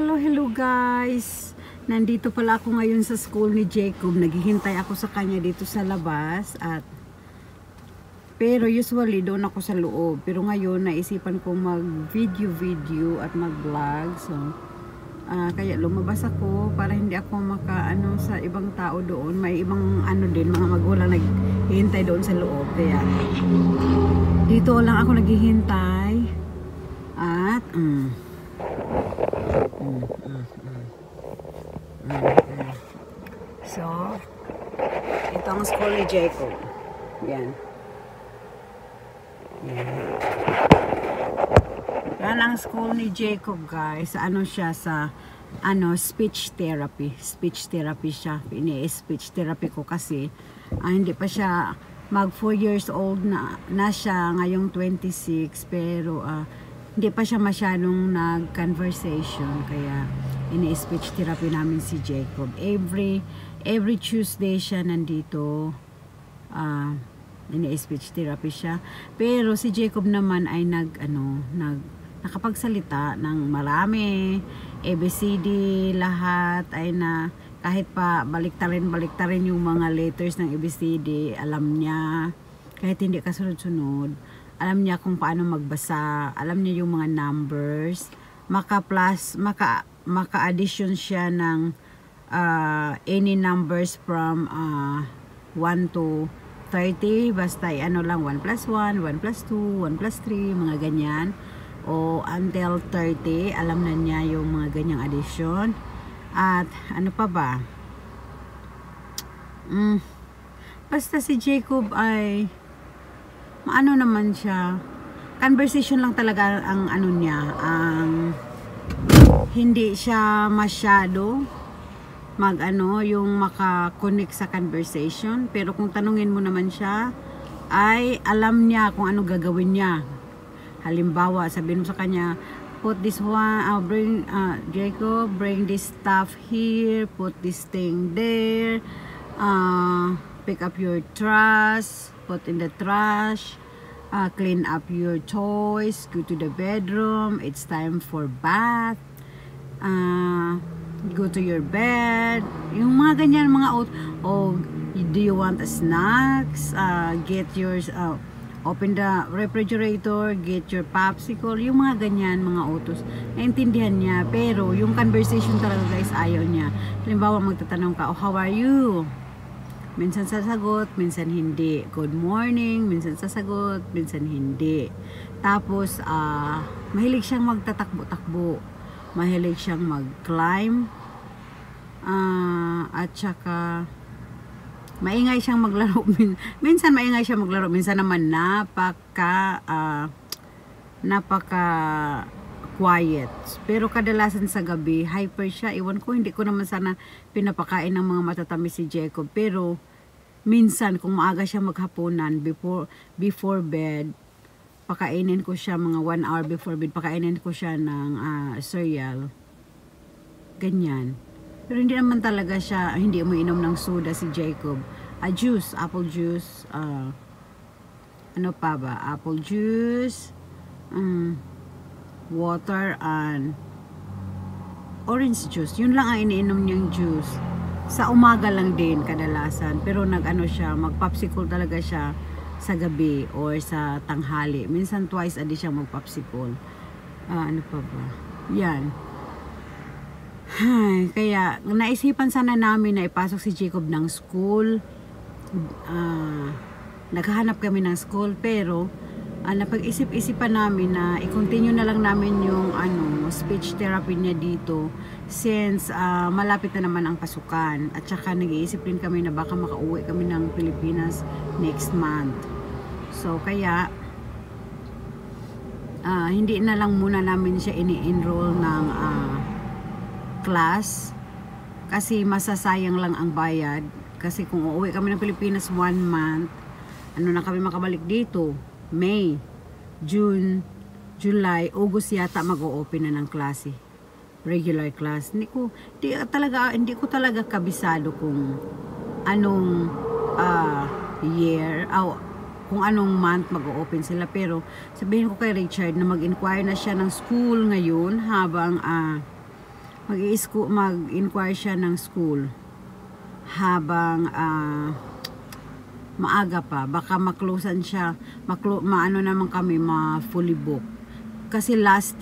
Hello guys! Nandito pala ako ngayon sa school ni Jacob. Naghihintay ako sa kanya dito sa labas pero usually doon ako sa loob. Pero ngayon naisipan kong mag-video at mag-vlog. So kaya lumabas ako para hindi ako makaano sa ibang tao doon. May ibang din, mga magulang naghihintay doon sa loob. Kaya dito lang ako naghihintay at so ito ang school ni Jacob. Yan ang school ni Jacob, guys. Ano siya, sa speech therapy siya. Speech therapy ko kasi hindi pa siya mag 4 years old na siya ngayong 26, pero hindi pa siya masyadong nag-conversation, kaya ini-speech therapy namin si Jacob. Every Tuesday siya nandito, ini-speech therapy siya. Pero si Jacob naman ay nakapagsalita ng marami, ABCD, lahat ay kahit pa baliktarin yung mga letters ng ABCD, alam niya. Kahit hindi kasunod-sunod, alam niya kung paano magbasa, alam niya yung mga numbers, maka-addition siya ng any numbers from 1 to 30, basta lang 1 plus 1, 1 plus 2, 1 plus 3, mga ganyan, o until 30, alam na niya yung mga ganyang addition. At ano pa ba, basta si Jacob ay maano naman siya, conversation lang talaga ang niya, hindi siya masyado yung maka-connect sa conversation. Pero kung tanungin mo naman siya, ay alam niya kung ano gagawin niya. Halimbawa, sabihin mo sa kanya, put this one, Jacob, bring this stuff here, put this thing there, pick up your trash, put in the trash, clean up your toys, go to the bedroom, it's time for bath, go to your bed, yung mga ganyan, mga do you want snacks, get yours, open the refrigerator, get your popsicle, yung mga ganyan, mga utos. Naintindihan niya, pero yung conversation talaga, guys, ayaw niya. Halimbawa, magtatanong ka, how are you? Minsan sasagot, minsan hindi. Good morning, minsan sasagot, minsan hindi. Tapos mahilig siyang magtatakbo-takbo, mahilig siyang mag-climb, at saka maingay siyang maglaro. Minsan maingay siya maglaro, minsan naman napaka quiet. Pero kadalasan sa gabi, hyper siya. Iwan ko, hindi ko naman sana pinapakain ng mga matatamis si Jacob. Pero minsan kung maaga siya maghapunan, before bed, pakainin ko siya mga 1 hour before bed, pakainin ko siya ng cereal. Ganyan. Pero hindi naman talaga siya, hindi umiinom ng soda si Jacob. Juice, apple juice, ano pa ba? Apple juice, water, and orange juice. Yun lang ang iniinom niyang juice. Sa umaga lang din kadalasan. Pero siya, mag-popsicle talaga siya sa gabi or sa tanghali. Minsan twice a day siya mag-popsicle. Ano pa ba? Yan. Kaya naisipan sana namin na ipasok si Jacob ng school. Naghahanap kami ng school, pero napag-isip-isipan namin na i-continue na lang namin yung speech therapy niya dito, since malapit na naman ang pasukan. At saka nag-iisip rin kami na baka makauwi kami ng Pilipinas next month. So kaya hindi na lang muna namin siya ini-enroll ng class, kasi masasayang lang ang bayad. Kasi kung uuwi kami ng Pilipinas 1 month, na kami makabalik dito, May, June, July, August yata mag-o-open na ng klase, regular class. Hindi ko talaga kabisado kung anong year, kung anong month mag-o-open sila. Pero sabihin ko kay Richard na mag-inquire na siya ng school ngayon, habang mag-inquire siya ng school habang maaga pa, baka maklosan siya, maano naman kami, fully book. Kasi last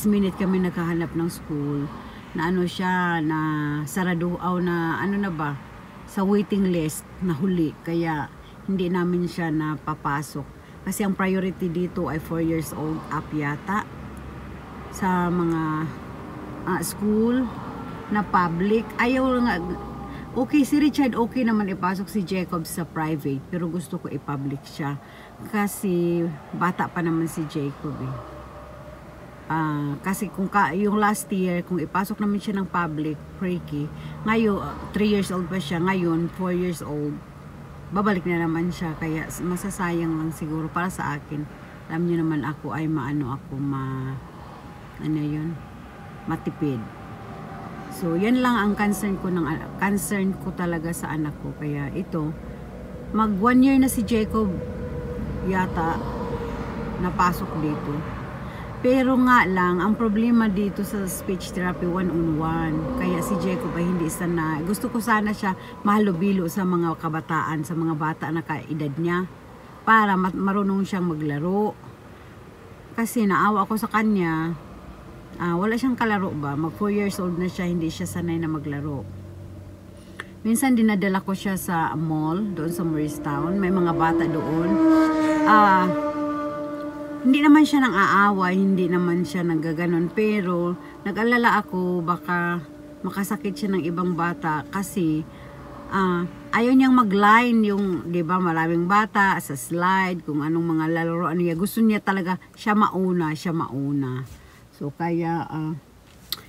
minute kami naghahanap ng school na ano siya, na sarado na ano na ba, sa waiting list na huli, kaya hindi namin siya napapasok. Kasi ang priority dito ay 4 years old up yata sa mga school na public. Ayaw nga. Okay, si Richard okay naman ipasok si Jacob sa private, pero gusto ko i-public siya kasi bata pa naman si Jacob eh. Kasi yung last year, kung ipasok namin siya ng public, pre-K, ngayon 3 years old pa siya, ngayon 4 years old, babalik na naman siya, kaya masasayang lang siguro para sa akin. Alam niyo naman ako ay matipid. So, yan lang ang concern ko talaga sa anak ko. Kaya ito, mag 1 year na si Jacob yata napasok dito. Pero nga lang, ang problema dito sa speech therapy 1-on-1. Kaya si Jacob ay hindi sanay. Gusto ko sana siya mahalubilo sa mga kabataan, sa mga bata na kaedad niya, para marunong siyang maglaro. Kasi naawa ako sa kanya. Wala siyang kalaro ba? Mag 4 years old na siya, hindi siya sanay na maglaro. Minsan dinadala ko siya sa mall, doon sa Morristown. May mga bata doon. Hindi naman siya nang aaway, hindi naman siya naggaganon. Pero nag-alala ako, baka makasakit siya ng ibang bata. Kasi ayaw niyang mag-line yung, di ba, maraming bata sa slide, kung anong mga laruan niya. Gusto niya talaga siya mauna. So, kaya,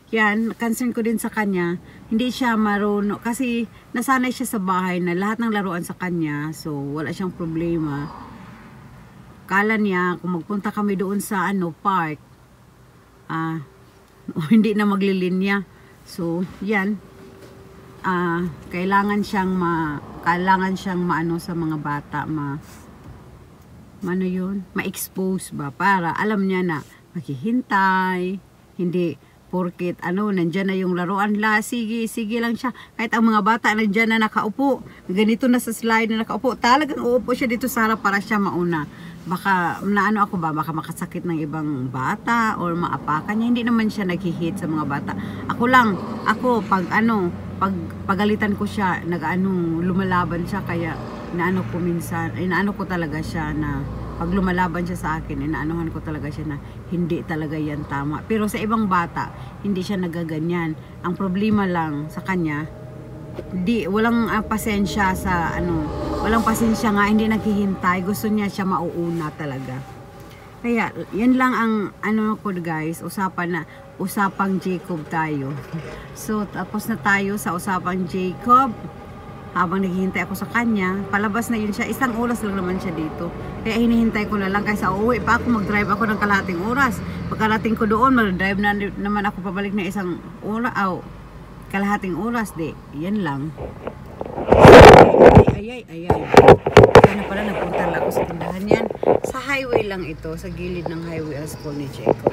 yan, concern ko din sa kanya, hindi siya marunong, kasi nasanay siya sa bahay na lahat ng laruan sa kanya, so, wala siyang problema. Kala niya, kung magpunta kami doon sa, park, hindi na maglilinya. So, yan, kailangan siyang maano sa mga bata, ma-expose ba, para alam niya na, maghihintay, hindi porket nandyan na yung laruan sige lang siya. Kahit ang mga bata nandyan na nakaupo, ganito na sa slide na nakaupo, talagang uupo siya dito sa harap para siya mauna. Baka baka makasakit ng ibang bata or maapakan niya. Hindi naman siya naghihit sa mga bata. Ako pag pagalitan ko siya, lumalaban siya, kaya inaano ko talaga siya na pag lumalaban siya sa akin, inaanuhan ko talaga siya na hindi talaga yan tama. Pero sa ibang bata, hindi siya nagaganyan. Ang problema lang sa kanya, walang pasensya walang pasensya nga, hindi naghihintay. Gusto niya siya mauuna talaga. Kaya, yan lang ang ko guys, usapang Jacob tayo. So, tapos na tayo sa usapang Jacob. Habang naghihintay ako sa kanya, palabas na yun siya. 1 oras lang naman siya dito. Kaya hinihintay ko na lang kaysa uuwi pa ako, mag-drive ako ng kalahating oras. Pagkarating ko doon, mag-drive na naman ako pabalik na 1 oras, kalahating oras, yan lang. Ay. Kaya na pala, nagpunta lang ako sa tindahan yan. Sa highway lang ito, sa gilid ng highway ang school ni Jacob.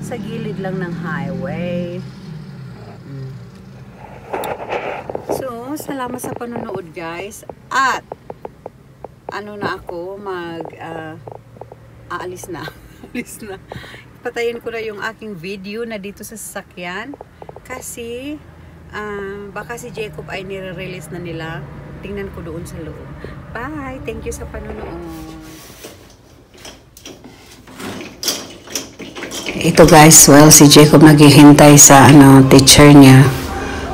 Sa gilid lang ng highway. So, salamat sa panonood guys. At ako aalis na. Patayin ko na yung aking video na dito sa sasakyan kasi baka si Jacob ay nire-release na nila. Tingnan ko doon sa loob. Bye! Thank you sa panonood. Ito guys, si Jacob naghihintay sa teacher niya.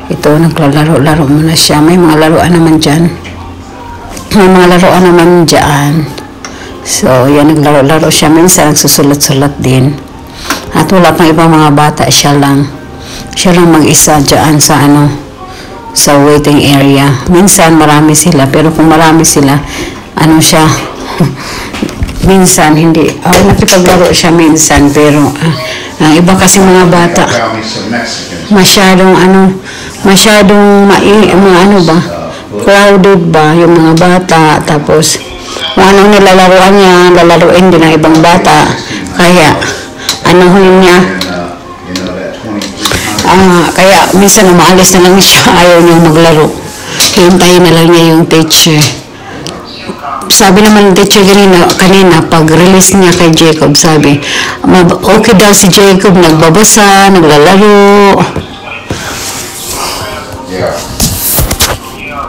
Ito, naglalaro-laro muna siya. May mga laruan naman dyan. So, yan, naglaro-laro siya. Minsan, nagsusulat-sulat din. At wala pang ibang mga bata. Siya lang mag-isa dyan sa waiting area. Minsan, marami sila. Pero kung marami sila, siya, minsan, hindi. Nakipaglaro siya minsan. Pero, ang iba kasi mga bata, masyadong crowded ba yung mga bata, tapos kung anong nilalaruan niya, lalaruin din ng ibang bata, kaya niya, Kaya minsan umaalis na lang siya, ayaw niyang maglaro. Hintayin na lang niya yung teacher. Sabi naman ng teacher kanina pag-release niya kay Jacob, sabi, okay daw si Jacob, nagbabasa, naglalaro. Yeah.